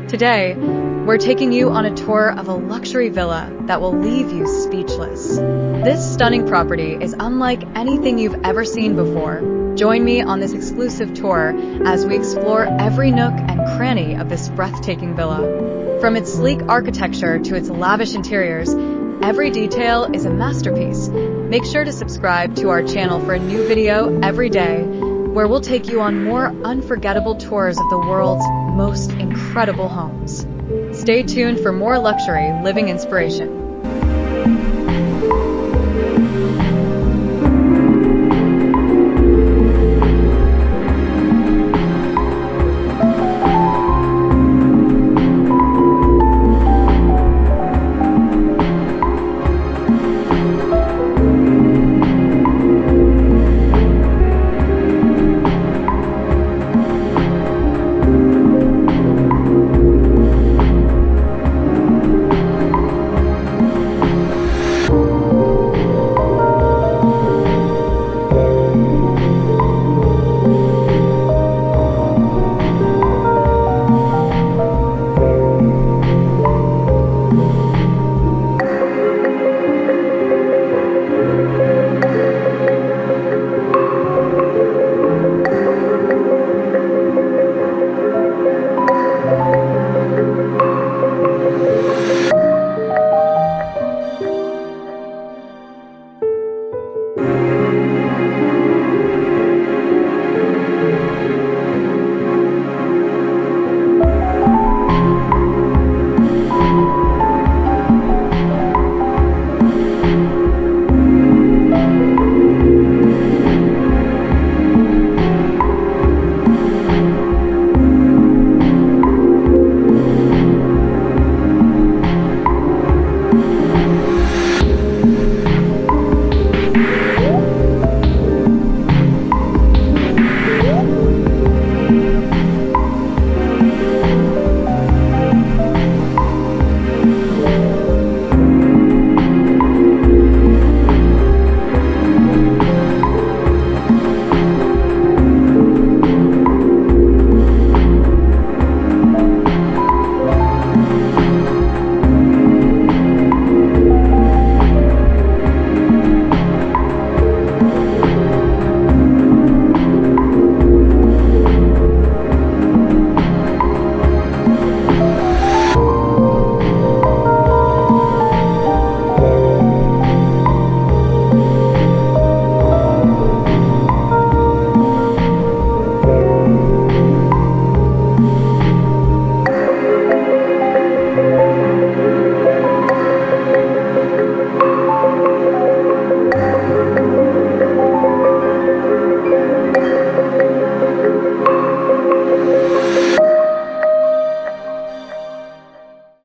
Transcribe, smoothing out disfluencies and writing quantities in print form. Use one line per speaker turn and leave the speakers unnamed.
Today, we're taking you on a tour of a luxury villa that will leave you speechless. This stunning property is unlike anything you've ever seen before. Join me on this exclusive tour as we explore every nook and cranny of this breathtaking villa. From its sleek architecture to its lavish interiors, every detail is a masterpiece. Make sure to subscribe to our channel for a new video every day, where we'll take you on more unforgettable tours of the world's most incredible homes. Stay tuned for more luxury living inspiration.